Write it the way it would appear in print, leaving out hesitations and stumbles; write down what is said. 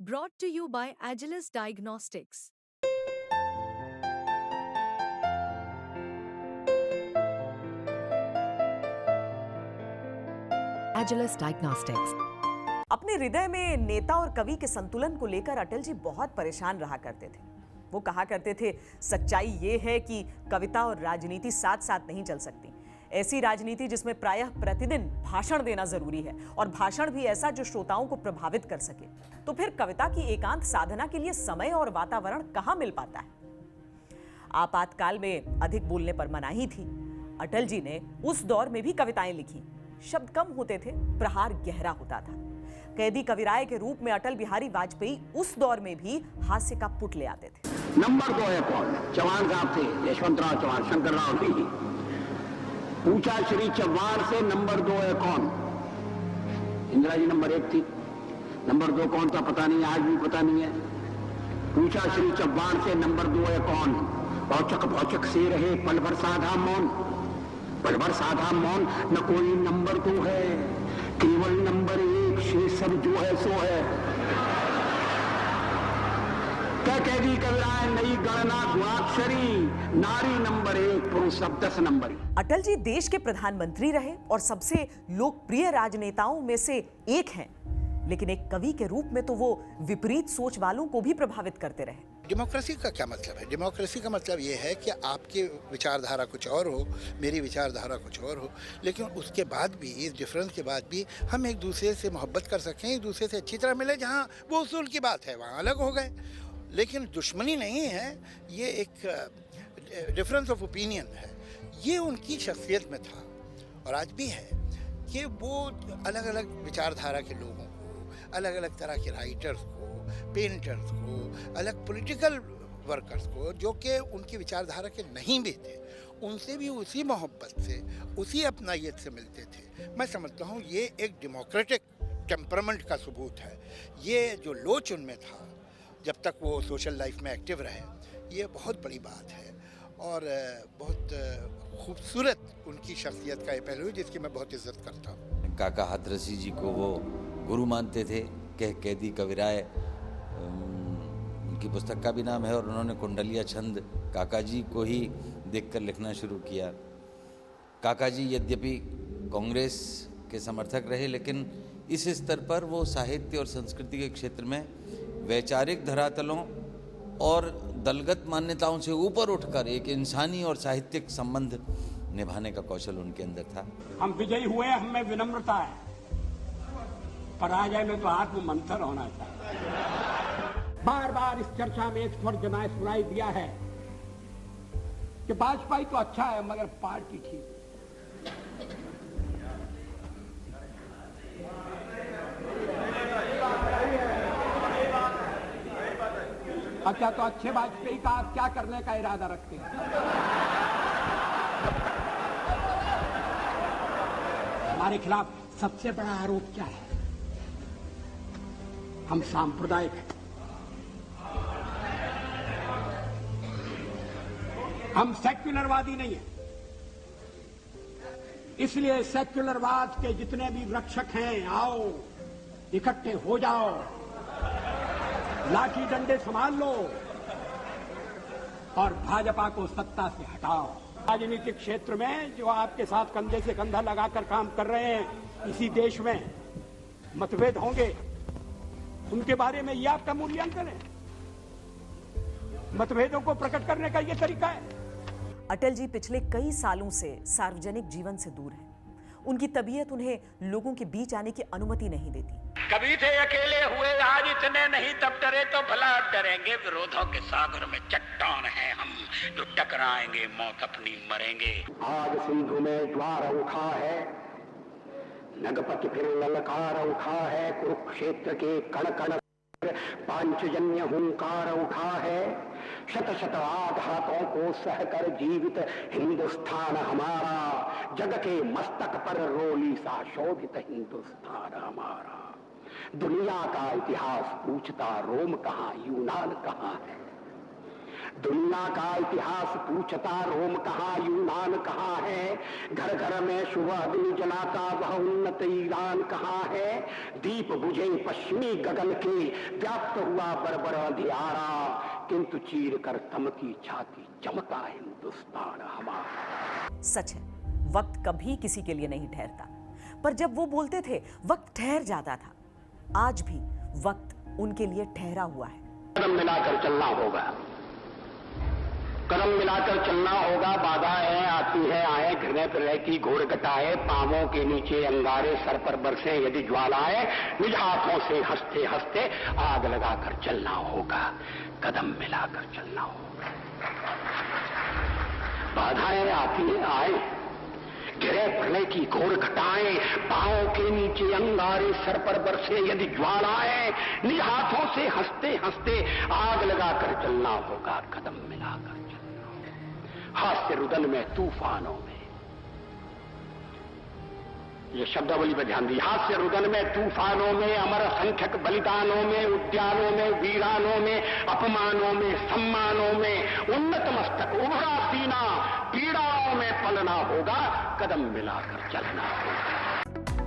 Brought to you by Agilus Diagnostics. Agilus Diagnostics. अपने हृदय में नेता और कवि के संतुलन को लेकर अटल जी बहुत परेशान रहा करते थे। वो कहा करते थे, सच्चाई ये है कि कविता और राजनीति साथ साथ नहीं चल सकती। ऐसी राजनीति जिसमें प्रायः प्रतिदिन भाषण देना जरूरी है और भाषण भी ऐसा जो श्रोताओं को प्रभावित कर सके। तो फिर कविता की एकांत साधना के लिए समय और वातावरण कहाँ मिल पाता है? आपातकाल में अधिक बोलने पर मनाही थी। अटल जी ने उस दौर में भी कविताएं लिखी। शब्द कम होते थे, प्रहार गहरा होता था। कैदी कविराय के रूप में अटल बिहारी वाजपेयी उस दौर में भी हास्य का पुट ले आते थे। नंबर 2 है कौन? चौहान साहब थे, यशवंतराव चौहान, शंकरराव नहीं। पूछा श्री चौहान से नंबर 2 है कौन? इंदिरा जी नंबर 1 थी। नंबर 2 कौन था पता नहीं, आज भी पता नहीं है। पूछा श्री चौहान से नंबर 2 है कौन? भौचक भौचक से रहे पल भर साधा मौन। पल भर साधा मौन, न कोई नंबर 2 है, केवल नंबर 1 से सब जो है सो है। कैदी कविराय नई गणना गुणाक्षरी, नारी नंबर 1, पुरुष सब 10 नंबरी। अटल जी देश के प्रधानमंत्री रहे और सबसे लोकप्रिय राजनेताओं में से एक हैं, लेकिन एक कवि के रूप में तो वो विपरीत सोच वालों को भी प्रभावित करते रहे। डेमोक्रेसी का क्या मतलब है? डेमोक्रेसी का मतलब ये है कि आपकी विचारधारा कुछ और हो, मेरी विचारधारा कुछ और हो, लेकिन उसके बाद भी, इस डिफरेंस के बाद भी हम एक दूसरे से मोहब्बत कर सकें, एक दूसरे से अच्छी तरह मिले। जहाँ वो उसूल की बात है वहाँ अलग हो गए, लेकिन दुश्मनी नहीं है, ये एक डिफरेंस ऑफ ओपिनियन है। ये उनकी शख्सियत में था और आज भी है कि वो अलग अलग विचारधारा के लोगों को, अलग अलग तरह के राइटर्स को, पेंटर्स को, अलग पॉलिटिकल वर्कर्स को, जो कि उनकी विचारधारा के नहीं भी थे, उनसे भी उसी मोहब्बत से, उसी अपनायत से मिलते थे। मैं समझता हूँ ये एक डेमोक्रेटिक टेम्परामेंट का सबूत है। ये जो लोच उनमें था जब तक वो सोशल लाइफ में एक्टिव रहे, ये बहुत बड़ी बात है और बहुत खूबसूरत उनकी शख्सियत का ये पहलू है जिसकी मैं बहुत इज्जत करता हूँ। काका हाथरसी जी को वो गुरु मानते थे। कैदी कविराय उनकी पुस्तक का भी नाम है और उन्होंने कुंडलिया छंद काका जी को ही देखकर लिखना शुरू किया। काका जी यद्यपि कांग्रेस के समर्थक रहे, लेकिन इस स्तर पर वो साहित्य और संस्कृति के क्षेत्र में वैचारिक धरातलों और दलगत मान्यताओं से ऊपर उठकर एक इंसानी और साहित्यिक संबंध निभाने का कौशल उनके अंदर था। हम विजयी हुए, हमें विनम्रता है, पराजय में तो आत्म मंथन होना चाहिए। बार बार इस चर्चा में एक स्वर जनाए सुनाई दिया है कि भाजपा तो अच्छा है मगर पार्टी ठीक। अच्छा, तो अच्छे वाजपेयी का आप क्या करने का इरादा रखते हैं? हमारे खिलाफ सबसे बड़ा आरोप क्या है? हम सांप्रदायिक हैं, हम सेक्युलरवादी नहीं हैं। इसलिए सेक्युलरवाद के जितने भी रक्षक हैं, आओ इकट्ठे हो जाओ, लाठी डंडे संभाल लो और भाजपा को सत्ता से हटाओ। राजनीतिक क्षेत्र में जो आपके साथ कंधे से कंधा लगाकर काम कर रहे हैं, इसी देश में मतभेद होंगे, उनके बारे में ये आपका मूल्यांकन है? मतभेदों को प्रकट करने का ये तरीका है? अटल जी पिछले कई सालों से सार्वजनिक जीवन से दूर हैं। उनकी तबीयत उन्हें लोगों के बीच आने की अनुमति नहीं देती। कभी थे अकेले हुए, आज इतने नहीं, तब डरे तो भला अब डरेंगे। विरोधों के सागर में चट्टान हैं हम, जो टकराएंगे मौत अपनी मरेंगे। आज सिंधु में ज्वार उठा है, नगपति फिर ललकार उठा है, कुरुक्षेत्र के कण कण पांचजन्य हुंकार उठा है। शत शत आघातों को सहकर जीवित हिंदुस्तान हमारा, जग के मस्तक पर रोली सा शोभित हिंदुस्तान हमारा। दुनिया का इतिहास पूछता, रोम कहाँ, यूनान कहाँ है? दुनिया का इतिहास पूछता रोम कहाँ यूनान कहाँ है, घर घर में सुबह अग्नि जलाता वह उन्नत ईरान कहाँ है। दीप बुझे पश्चिमी गगन के व्याप्त हुआ बरबर अंधियारा, किंतु चीर कर तमकी छाती चमका हिंदुस्तान हमारा। सच है, वक्त कभी किसी के लिए नहीं ठहरता, पर जब वो बोलते थे वक्त ठहर जाता था। आज भी वक्त उनके लिए ठहरा हुआ है। कदम मिलाकर चलना होगा, कदम मिलाकर चलना होगा। बाधाएं आती है आए, घृणय प्रलय की घोर घटाए, पांवों के नीचे अंगारे सर पर बरसे यदि ज्वालाएं, निज हाथों से हंसते हंसते आग लगाकर चलना होगा, कदम मिलाकर चलना होगा। बाधाएं आती है आए, घृणय प्रलय की घोर घटाएं, पांवों के नीचे अंगारे सर पर बरसे यदि ज्वालाएं, निज हाथों से हंसते हंसते आग लगाकर चलना होगा, कदम मिलाकर चलना होगा। हास्य रुदन में तूफानों में, ये शब्दावली पर ध्यान दी। हास्य रुदन में तूफानों में, अमर असंख्यक बलिदानों में, उद्यानों में वीरानों में, अपमानों में सम्मानों में, उन्नत मस्तक उभरा सीना पीड़ाओं में पलना होगा, कदम मिलाकर चलना होगा।